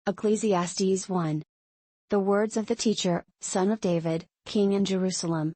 Ecclesiastes 1. The words of the teacher, son of David, king in Jerusalem.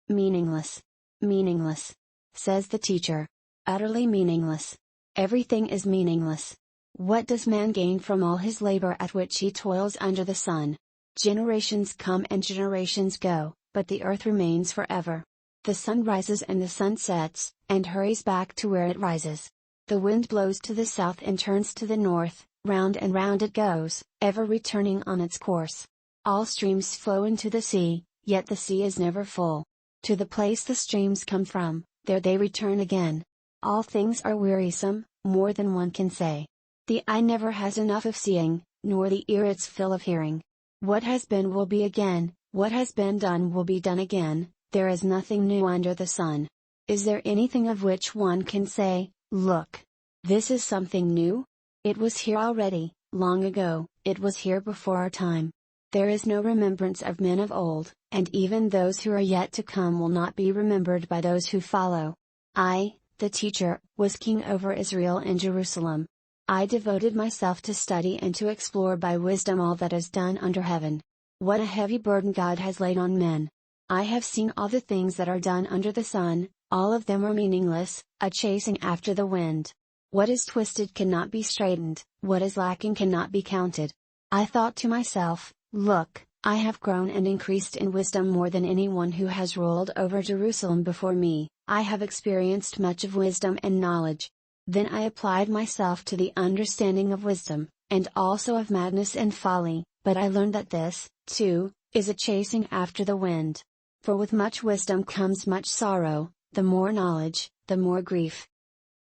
Meaningless. Meaningless. Says the teacher. Utterly meaningless. Everything is meaningless. What does man gain from all his labor at which he toils under the sun? Generations come and generations go, but the earth remains forever. The sun rises and the sun sets, and hurries back to where it rises. The wind blows to the south and turns to the north, round and round it goes, ever returning on its course. All streams flow into the sea, yet the sea is never full. To the place the streams come from, there they return again. All things are wearisome, more than one can say. The eye never has enough of seeing, nor the ear its fill of hearing. What has been will be again, what has been done will be done again, there is nothing new under the sun. Is there anything of which one can say, look, this is something new? It was here already, long ago, it was here before our time. There is no remembrance of men of old, and even those who are yet to come will not be remembered by those who follow. I, the teacher, was king over Israel in Jerusalem. I devoted myself to study and to explore by wisdom all that is done under heaven. What a heavy burden God has laid on men! I have seen all the things that are done under the sun, all of them are meaningless, a chasing after the wind. What is twisted cannot be straightened, what is lacking cannot be counted. I thought to myself, look, I have grown and increased in wisdom more than anyone who has ruled over Jerusalem before me, I have experienced much of wisdom and knowledge. Then I applied myself to the understanding of wisdom, and also of madness and folly, but I learned that this, too, is a chasing after the wind. For with much wisdom comes much sorrow, the more knowledge, the more grief.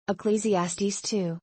Ecclesiastes 2.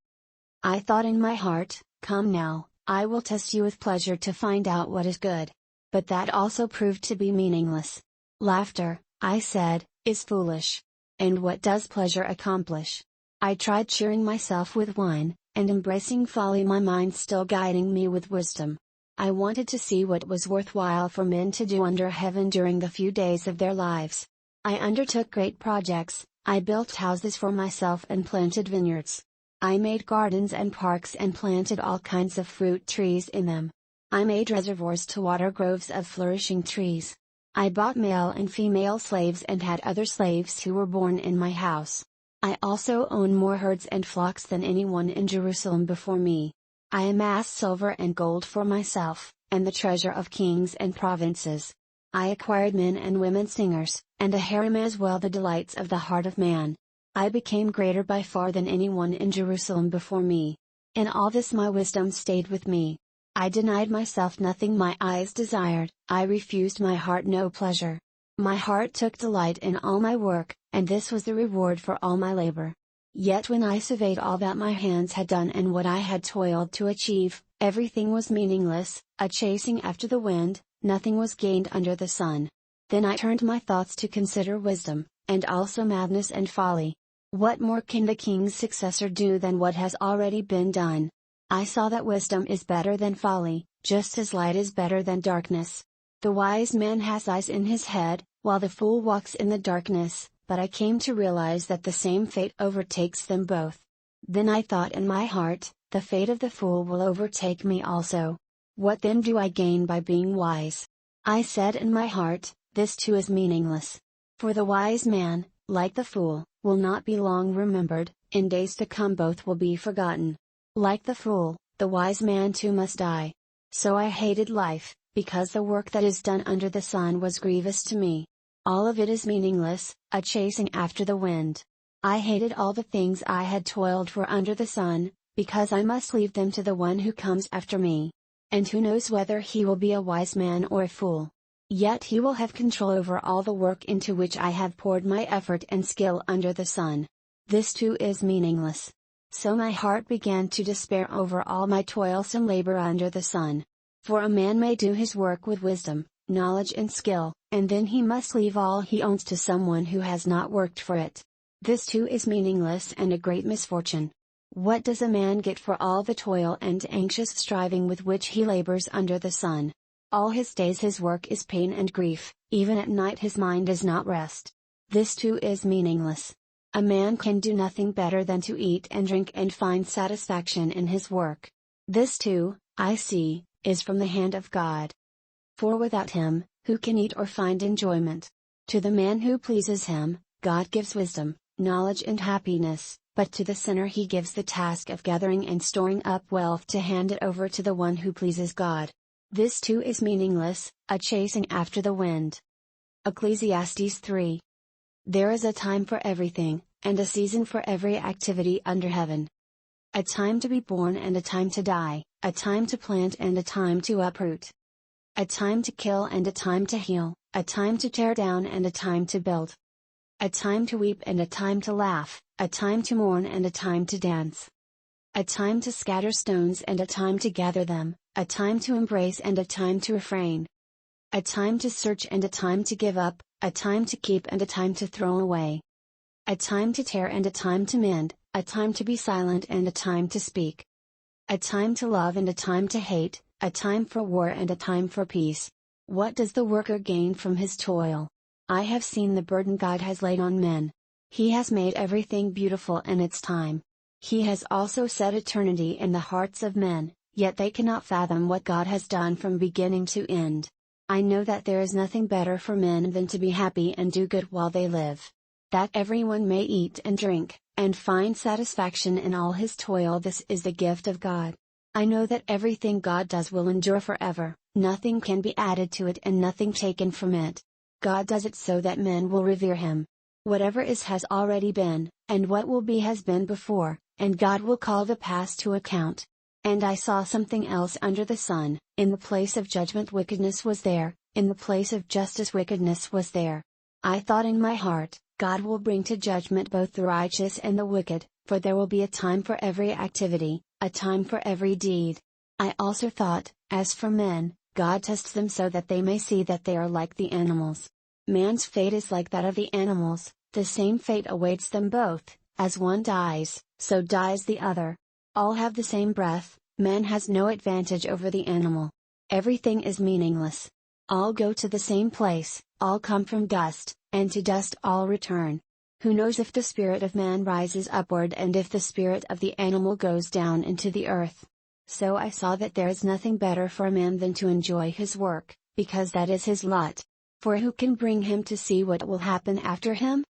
I thought in my heart, come now, I will test you with pleasure to find out what is good. But that also proved to be meaningless. Laughter, I said, is foolish. And what does pleasure accomplish? I tried cheering myself with wine, and embracing folly, my mind still guiding me with wisdom. I wanted to see what was worthwhile for men to do under heaven during the few days of their lives. I undertook great projects, I built houses for myself and planted vineyards. I made gardens and parks and planted all kinds of fruit trees in them. I made reservoirs to water groves of flourishing trees. I bought male and female slaves and had other slaves who were born in my house. I also owned more herds and flocks than anyone in Jerusalem before me. I amassed silver and gold for myself, and the treasure of kings and provinces. I acquired men and women singers, and a harem as well, the delights of the heart of man. I became greater by far than anyone in Jerusalem before me. In all this my wisdom stayed with me. I denied myself nothing my eyes desired, I refused my heart no pleasure. My heart took delight in all my work, and this was the reward for all my labor. Yet when I surveyed all that my hands had done and what I had toiled to achieve, everything was meaningless, a chasing after the wind, nothing was gained under the sun. Then I turned my thoughts to consider wisdom, and also madness and folly. What more can the king's successor do than what has already been done? I saw that wisdom is better than folly, just as light is better than darkness. The wise man has eyes in his head, while the fool walks in the darkness, but I came to realize that the same fate overtakes them both. Then I thought in my heart, the fate of the fool will overtake me also. What then do I gain by being wise? I said in my heart, this too is meaningless. For the wise man, like the fool, will not be long remembered, in days to come both will be forgotten. Like the fool, the wise man too must die. So I hated life, because the work that is done under the sun was grievous to me. All of it is meaningless, a chasing after the wind. I hated all the things I had toiled for under the sun, because I must leave them to the one who comes after me. And who knows whether he will be a wise man or a fool? Yet he will have control over all the work into which I have poured my effort and skill under the sun. This too is meaningless. So my heart began to despair over all my toilsome labor under the sun. For a man may do his work with wisdom, knowledge and skill, and then he must leave all he owns to someone who has not worked for it. This too is meaningless and a great misfortune. What does a man get for all the toil and anxious striving with which he labors under the sun? All his days his work is pain and grief, even at night his mind does not rest. This too is meaningless. A man can do nothing better than to eat and drink and find satisfaction in his work. This too, I see, is from the hand of God. For without Him, who can eat or find enjoyment? To the man who pleases Him, God gives wisdom, knowledge and happiness, but to the sinner He gives the task of gathering and storing up wealth to hand it over to the one who pleases God. This too is meaningless, a chasing after the wind. Ecclesiastes 3. There is a time for everything, and a season for every activity under heaven. A time to be born and a time to die, a time to plant and a time to uproot. A time to kill and a time to heal, a time to tear down and a time to build. A time to weep and a time to laugh, a time to mourn and a time to dance. A time to scatter stones and a time to gather them, a time to embrace and a time to refrain. A time to search and a time to give up, a time to keep and a time to throw away. A time to tear and a time to mend, a time to be silent and a time to speak. A time to love and a time to hate, a time for war and a time for peace. What does the worker gain from his toil? I have seen the burden God has laid on men. He has made everything beautiful in its time. He has also set eternity in the hearts of men, yet they cannot fathom what God has done from beginning to end. I know that there is nothing better for men than to be happy and do good while they live. That everyone may eat and drink, and find satisfaction in all his toil, this is the gift of God. I know that everything God does will endure forever, nothing can be added to it and nothing taken from it. God does it so that men will revere Him. Whatever is has already been, and what will be has been before, and God will call the past to account. And I saw something else under the sun, in the place of judgment wickedness was there, in the place of justice wickedness was there. I thought in my heart, God will bring to judgment both the righteous and the wicked, for there will be a time for every activity, a time for every deed. I also thought, as for men, God tests them so that they may see that they are like the animals. Man's fate is like that of the animals, the same fate awaits them both, as one dies, so dies the other. All have the same breath, man has no advantage over the animal. Everything is meaningless. All go to the same place, all come from dust, and to dust all return. Who knows if the spirit of man rises upward and if the spirit of the animal goes down into the earth? So I saw that there is nothing better for a man than to enjoy his work, because that is his lot. For who can bring him to see what will happen after him?